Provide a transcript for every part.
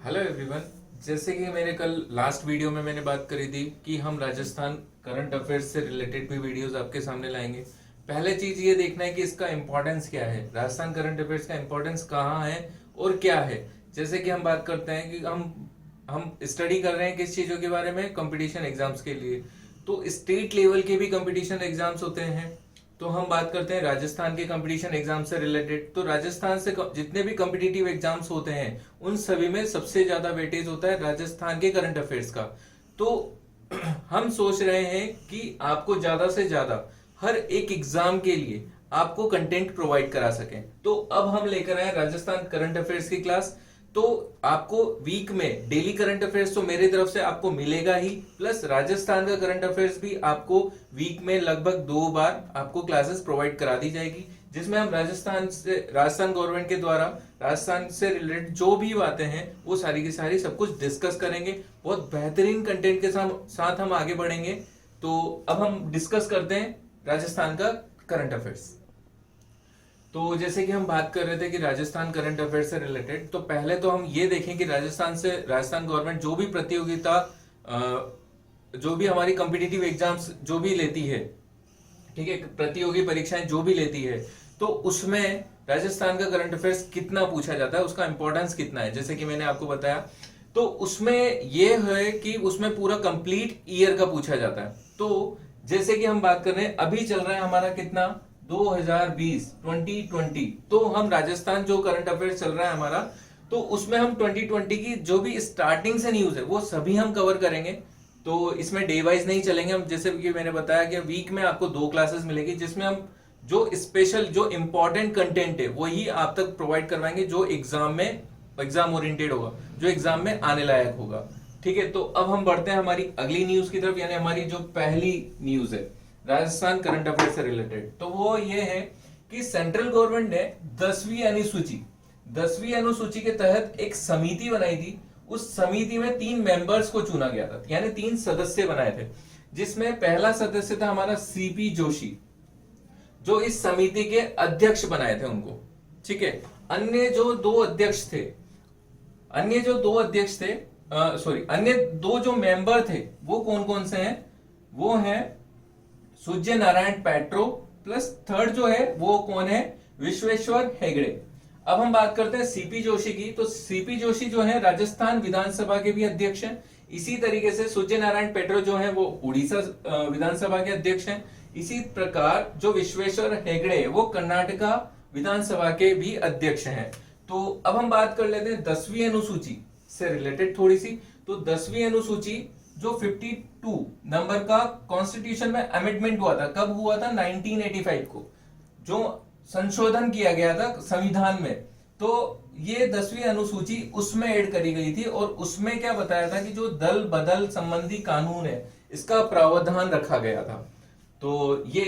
Hello everyone. जैसे कि मेरे कल लास्ट वीडियो में मैंने बात करी थी कि हम राजस्थान करंट अफेयर्स से रिलेटेड भी वीडियोस आपके सामने लाएंगे। पहले चीज ये देखना है कि इसका इंपॉर्टेंस क्या है, राजस्थान करंट अफेयर्स का इंपॉर्टेंस कहाँ है और क्या है। जैसे कि हम बात करते हैं कि हम स्टडी कर रहे हैं किस चीजों के बारे में, कंपटीशन एग्जाम्स के लिए। तो स्टेट लेवल के भी कंपटीशन एग्जाम्स होते हैं। तो हम बात करते हैं राजस्थान के कंपटीशन एग्जाम से रिलेटेड। तो राजस्थान से जितने भी कॉम्पिटिटिव एग्जाम्स होते हैं उन सभी में सबसे ज्यादा वेटेज होता है राजस्थान के करंट अफेयर्स का। तो हम सोच रहे हैं कि आपको ज्यादा से ज्यादा हर एक एग्जाम के लिए आपको कंटेंट प्रोवाइड करा सकें। तो अब हम लेकर आए राजस्थान करंट अफेयर्स की क्लास। तो आपको वीक में डेली करंट अफेयर्स तो मेरी तरफ से आपको मिलेगा ही, प्लस राजस्थान का करंट अफेयर्स भी आपको वीक में लगभग 2 बार आपको क्लासेस प्रोवाइड करा दी जाएगी, जिसमें हम राजस्थान गवर्नमेंट के द्वारा राजस्थान से रिलेटेड जो भी बातें हैं वो सारी की सारी सब कुछ डिस्कस करेंगे। बहुत बेहतरीन कंटेंट के साथ हम आगे बढ़ेंगे। तो अब हम डिस्कस करते हैं राजस्थान का करंट अफेयर्स। तो जैसे कि हम बात कर रहे थे कि राजस्थान करंट अफेयर से रिलेटेड, तो पहले तो हम ये देखें कि राजस्थान गवर्नमेंट जो भी प्रतियोगिता जो भी हमारी कॉम्पिटिटिव एग्जाम्स जो भी लेती है, ठीक है, प्रतियोगी परीक्षाएं जो भी लेती है, तो उसमें राजस्थान का करंट अफेयर्स कितना पूछा जाता है, उसका इंपॉर्टेंस कितना है। जैसे कि मैंने आपको बताया, तो उसमें यह है कि उसमें पूरा कंप्लीट ईयर का पूछा जाता है। तो जैसे कि हम बात कर रहे हैं, अभी चल रहा है हमारा कितना 2020 तो हम राजस्थान जो करंट अफेयर चल रहा है हमारा, तो उसमें हम 2020 की जो भी स्टार्टिंग से न्यूज है वो सभी हम कवर करेंगे। तो इसमें डे वाइज नहीं चलेंगे हम। जैसे कि मैंने बताया कि वीक में आपको 2 क्लासेस मिलेगी, जिसमें हम जो स्पेशल जो इंपॉर्टेंट कंटेंट है वही आप तक प्रोवाइड करवाएंगे, जो एग्जाम ओरिएंटेड होगा, जो एग्जाम में आने लायक होगा। ठीक है, तो अब हम बढ़ते हैं हमारी अगली न्यूज की तरफ, यानी हमारी जो पहली न्यूज है राजस्थान करंट अफेयर से रिलेटेड। तो वो ये है कि सेंट्रल गवर्नमेंट ने 10वीं अनुसूची के तहत एक समिति बनाई थी। उस समिति में 3 मेंबर्स को चुना गया था, यानी 3 सदस्य बनाए थे, जिसमें पहला सदस्य था हमारा सीपी जोशी, जो इस समिति के अध्यक्ष बनाए थे उनको। ठीक है, अन्य दो जो मेंबर थे वो कौन कौन से हैं, वो हैं सूर्य नारायण पैट्रो, प्लस थर्ड जो है वो कौन है, विश्वेश्वर हेगड़े। अब हम बात करते हैं सीपी जोशी की। तो सीपी जोशी जो है राजस्थान विधानसभा के भी अध्यक्ष हैं। इसी तरीके से सूर्य नारायण पैट्रो जो है वो उड़ीसा विधानसभा के अध्यक्ष हैं। इसी प्रकार जो विश्वेश्वर हेगड़े है वो कर्नाटका विधानसभा के भी अध्यक्ष हैं। तो अब हम बात कर लेते हैं 10वीं अनुसूची से रिलेटेड थोड़ी सी। तो 10वीं अनुसूची जो 52 नंबर का कॉन्स्टिट्यूशन में अमेंडमेंट हुआ था, कब हुआ था, 1985 को, जो संशोधन किया गया था संविधान में। तो ये 10वीं अनुसूची उसमें ऐड करी गई थी, और उसमें क्या बताया था कि जो दल बदल संबंधी कानून है इसका प्रावधान रखा गया था। तो ये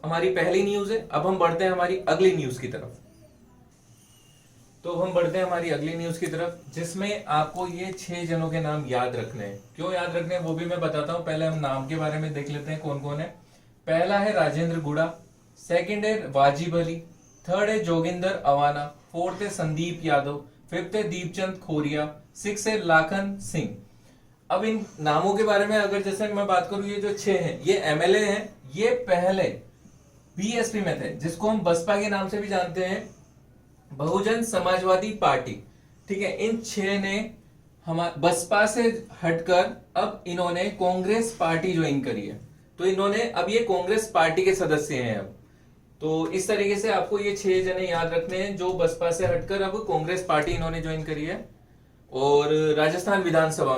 हमारी पहली न्यूज है। अब हम बढ़ते हैं हमारी अगली न्यूज की तरफ। तो हम बढ़ते हैं हमारी अगली न्यूज की तरफ, जिसमें आपको ये 6 जनों के नाम याद रखने हैं। क्यों याद रखने हैं वो भी मैं बताता हूं। पहले हम नाम के बारे में देख लेते हैं कौन कौन है। पहला है राजेंद्र गुड़ा, सेकंड है वाजिब अली, थर्ड है जोगिंदर अवाना, फोर्थ है संदीप यादव, फिफ्थ है दीपचंद खोरिया, सिक्स है लाखन सिंह। अब इन नामों के बारे में अगर जैसे मैं बात करूं, ये जो 6 हैं ये एमएलए हैं। ये पहले बीएसपी में थे, जिसको हम बसपा के नाम से भी जानते हैं, बहुजन समाजवादी पार्टी। ठीक है, इन 6 ने बसपा से हटकर अब इन्होंने कांग्रेस पार्टी ज्वाइन करी है। तो इन्होंने अब ये कांग्रेस पार्टी के सदस्य हैं अब। तो इस तरीके से आपको ये 6 जने याद रखने हैं जो बसपा से हटकर अब कांग्रेस पार्टी इन्होंने ज्वाइन करी है, और राजस्थान विधानसभा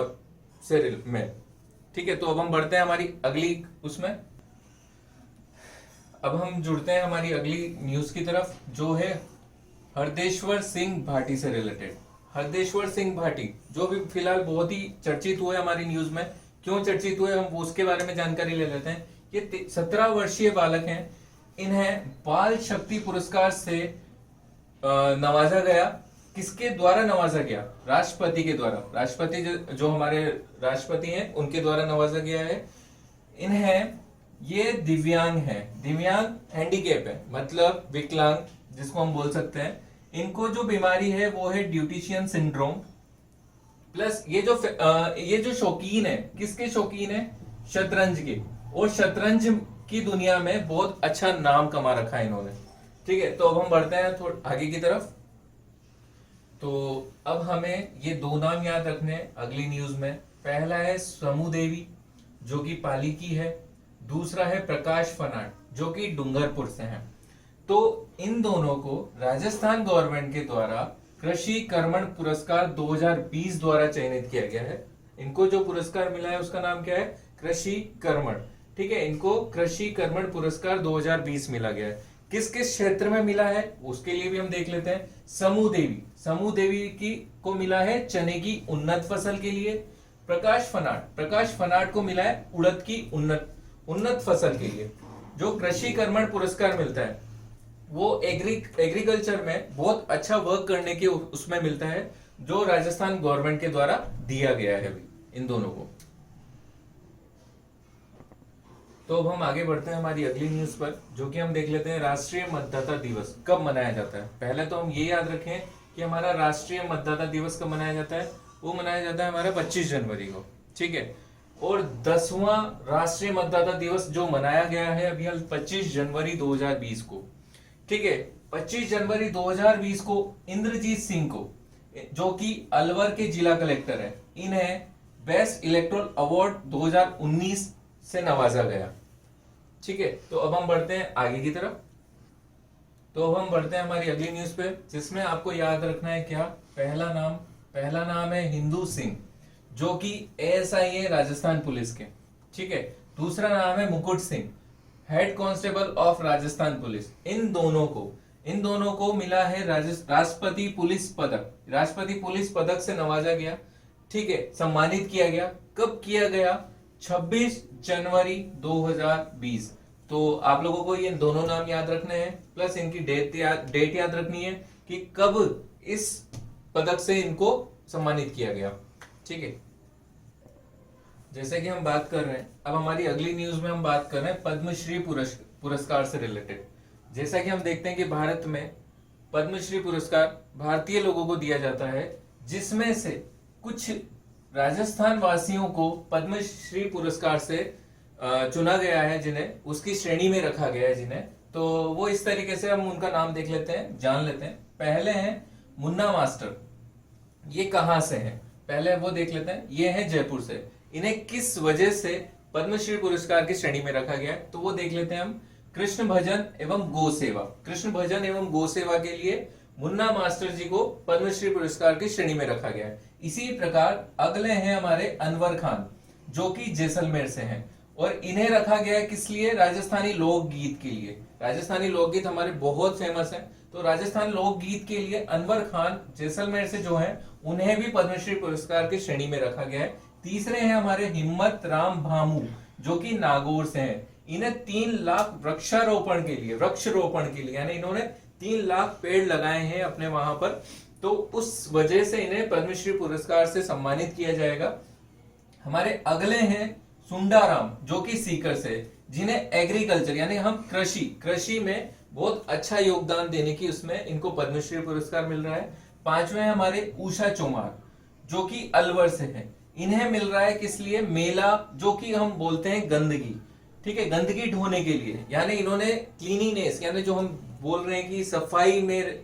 से में। ठीक है, तो अब हम बढ़ते हैं हमारी अगली उसमें। अब हम जुड़ते हैं हमारी अगली न्यूज की तरफ, जो है हरदेश्वर सिंह भाटी से रिलेटेड। हरदेश्वर सिंह भाटी जो भी फिलहाल बहुत ही चर्चित हुए हमारी न्यूज में। क्यों चर्चित हुए हम उसके बारे में जानकारी ले लेते हैं। ये 17 वर्षीय बालक हैं। इन्हें बाल शक्ति पुरस्कार से नवाजा गया। किसके द्वारा नवाजा गया, राष्ट्रपति के द्वारा। राष्ट्रपति जो हमारे राष्ट्रपति हैं उनके द्वारा नवाजा गया है इन्हें। ये दिव्यांग है, दिव्यांग हैंडीकैप है, मतलब विकलांग जिसको हम बोल सकते हैं। इनको जो बीमारी है वो है ड्यूटिशियन सिंड्रोम। प्लस ये जो शौकीन है, किसके शौकीन है? शतरंज के। और शतरंज की दुनिया में बहुत अच्छा नाम कमा रखा है इन्होंने। ठीक है, तो अब हम बढ़ते हैं थोड़ा आगे की तरफ। तो अब हमें ये दो नाम याद रखने हैं अगली न्यूज में। पहला है समू देवी जो कि पाली की है, दूसरा है प्रकाश फनाट जो कि डूंगरपुर से हैं। तो इन दोनों को राजस्थान गवर्नमेंट के द्वारा कृषि कर्मण पुरस्कार 2020 द्वारा चयनित किया गया है। इनको जो पुरस्कार मिला है उसका नाम क्या है? कृषि कर्मण। ठीक है, इनको कृषि कर्मण पुरस्कार 2020 मिला गया है। किस किस क्षेत्र में मिला है उसके लिए भी हम देख लेते हैं। समू देवी की को मिला है चने की उन्नत फसल के लिए। प्रकाश फनाट को मिला है उड़द की उन्नत फसल के लिए। जो कृषि कर्मण पुरस्कार मिलता है वो एग्रीकल्चर में बहुत अच्छा वर्क करने के उसमें मिलता है, जो राजस्थान गवर्नमेंट के द्वारा दिया गया है अभी इन दोनों को। तो अब हम आगे बढ़ते हैं हमारी अगली न्यूज पर, जो कि हम देख लेते हैं राष्ट्रीय मतदाता दिवस कब मनाया जाता है। पहले तो हम ये याद रखें कि हमारा राष्ट्रीय मतदाता दिवस कब मनाया जाता है। वो मनाया जाता है हमारा 25 जनवरी को। ठीक है, और 10वां राष्ट्रीय मतदाता दिवस जो मनाया गया है अभी 25 जनवरी 2020 को। ठीक है, 25 जनवरी 2020 को इंद्रजीत सिंह को, जो कि अलवर के जिला कलेक्टर है, इन्हें बेस्ट इलेक्टोरल अवार्ड 2019 से नवाजा गया। ठीक है, तो अब हम बढ़ते हैं आगे की तरफ। तो अब हम बढ़ते हैं हमारी अगली न्यूज पे, जिसमें आपको याद रखना है क्या? पहला नाम है हिंदू सिंह जो कि एएसआई है राजस्थान पुलिस के। ठीक है, दूसरा नाम है Mukut Singh, head constable of Rajasthan police. इन दोनों को मिला है राष्ट्रपति पुलिस पदक से नवाजा गया। ठीक है, सम्मानित किया गया। कब किया गया? 26 जनवरी 2020। तो आप लोगों को ये दोनों नाम याद रखने हैं, प्लस इनकी डेट याद रखनी है कि कब इस पदक से इनको सम्मानित किया गया। ठीक है, जैसे कि हम बात कर रहे हैं, अब हमारी अगली न्यूज में हम बात कर रहे हैं पद्मश्री पुरस्कार से रिलेटेड। जैसा कि हम देखते हैं कि भारत में पद्मश्री पुरस्कार भारतीय लोगों को दिया जाता है, जिसमें से कुछ राजस्थान वासियों को पद्मश्री पुरस्कार से चुना गया है, जिन्हें उसकी श्रेणी में रखा गया है जिन्हें। तो वो इस तरीके से हम उनका नाम देख लेते हैं, जान लेते हैं। पहले हैं मुन्ना मास्टर, ये कहां से हैं पहले वो देख लेते हैं। ये है जयपुर से। इन्हें किस वजह से पद्मश्री पुरस्कार की श्रेणी में रखा गया है तो वो देख लेते हैं हम। कृष्ण भजन एवं गो सेवा के लिए मुन्ना मास्टर जी को पद्मश्री पुरस्कार की श्रेणी में रखा गया है। इसी प्रकार अगले हैं हमारे अनवर खान जो कि जैसलमेर से हैं, और इन्हें रखा गया है किस लिए? राजस्थानी लोकगीत के लिए। राजस्थानी लोकगीत हमारे बहुत फेमस है, तो राजस्थान लोकगीत के लिए अनवर खान जैसलमेर से जो है उन्हें भी पद्मश्री पुरस्कार की श्रेणी में रखा गया है। तीसरे हैं हमारे हिम्मत राम भामू जो कि नागौर से हैं। इन्हें 3 लाख वृक्षारोपण के लिए यानी इन्होंने 3 लाख पेड़ लगाए हैं अपने वहां पर, तो उस वजह से इन्हें पद्मश्री पुरस्कार से सम्मानित किया जाएगा। हमारे अगले हैं सुंडाराम जो कि सीकर से, जिन्हें एग्रीकल्चर यानी हम कृषि में बहुत अच्छा योगदान देने की उसमें इनको पद्मश्री पुरस्कार मिल रहा है। 5वें हमारे उषा चौमार जो कि अलवर से है। इन्हें मिल रहा है किस लिए? मेला जो कि हम बोलते हैं गंदगी। ठीक है, गंदगी ढोने के लिए, यानी इन्होंने क्लीनिनेस यानी जो हम बोल रहे हैं कि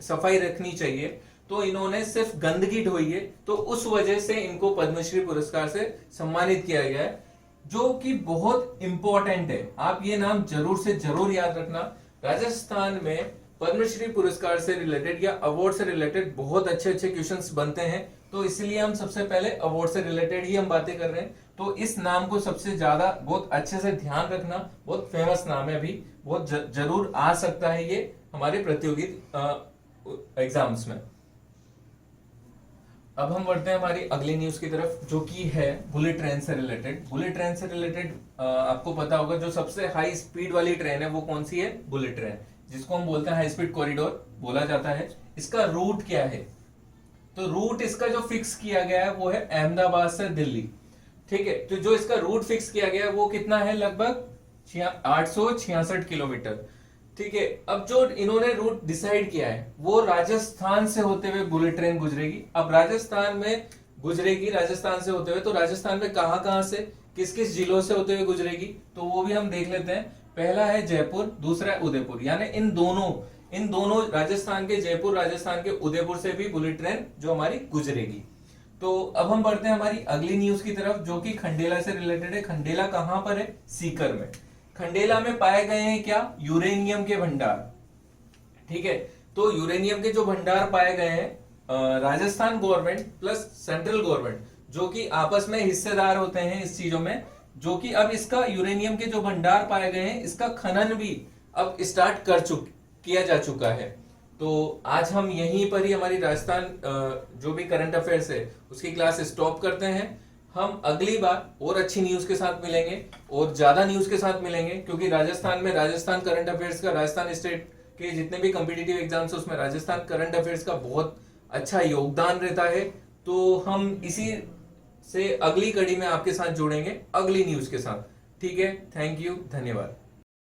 सफाई रखनी चाहिए, तो इन्होंने सिर्फ गंदगी ढोई है, तो उस वजह से इनको पद्मश्री पुरस्कार से सम्मानित किया गया है, जो कि बहुत इंपॉर्टेंट है। आप ये नाम जरूर से जरूर याद रखना। राजस्थान में पद्मश्री पुरस्कार से रिलेटेड या अवार्ड से रिलेटेड बहुत अच्छे क्वेश्चंस बनते हैं, तो इसलिए हम सबसे पहले अवार्ड से रिलेटेड ही हम बातें कर रहे हैं। तो इस नाम को सबसे ज्यादा बहुत अच्छे से ध्यान रखना, बहुत फेमस नाम है, अभी बहुत जरूर आ सकता है ये हमारे प्रतियोगी एग्जाम्स में। अब हम बढ़ते हैं हमारी अगली न्यूज की तरफ, जो कि है बुलेट ट्रेन से रिलेटेड। आपको पता होगा जो सबसे हाई स्पीड वाली ट्रेन है वो कौन सी है? बुलेट ट्रेन, जिसको हम बोलते हैं हाई स्पीड कॉरिडोर बोला जाता है। इसका रूट क्या है? तो रूट इसका जो फिक्स किया गया है वो है अहमदाबाद से दिल्ली। ठीक है, तो जो इसका रूट फिक्स किया गया है वो कितना है? लगभग 866 किलोमीटर। ठीक है, अब जो इन्होंने रूट डिसाइड किया है वो राजस्थान से होते हुए बुलेट ट्रेन गुजरेगी। अब राजस्थान में गुजरेगी राजस्थान से होते हुए, तो राजस्थान में कहां कहां से, किस किस जिलों से होते हुए गुजरेगी, तो वो भी हम देख लेते हैं। पहला है जयपुर, दूसरा है उदयपुर, यानी इन दोनों राजस्थान के, जयपुर राजस्थान के उदयपुर से भी बुलेट ट्रेन जो हमारी गुजरेगी। तो अब हम बढ़ते हैं हमारी अगली न्यूज की तरफ, जो कि खंडेला से रिलेटेड है। खंडेला कहां पर है? सीकर में। खंडेला में पाए गए हैं क्या? यूरेनियम के भंडार। ठीक है, तो यूरेनियम के जो भंडार पाए गए हैं, Rajasthan government plus central government जो कि आपस में हिस्सेदार होते हैं इस चीजों में, जो कि अब इसका यूरेनियम के जो भंडार पाए गए हैं इसका खनन भी अब स्टार्ट किया जा चुका है। तो आज हम यहीं पर ही हमारी राजस्थान जो भी करंट अफेयर्स है उसकी क्लास स्टॉप करते हैं। हम अगली बार और अच्छी न्यूज के साथ मिलेंगे और ज्यादा न्यूज के साथ मिलेंगे, क्योंकि राजस्थान में राजस्थान करंट अफेयर्स का, राजस्थान स्टेट के जितने भी कॉम्पिटिटिव एग्जाम्स है उसमें राजस्थान करंट अफेयर्स का बहुत अच्छा योगदान रहता है। तो हम इसी से अगली कड़ी में आपके साथ जुड़ेंगे अगली न्यूज के साथ। ठीक है, थैंक यू, धन्यवाद।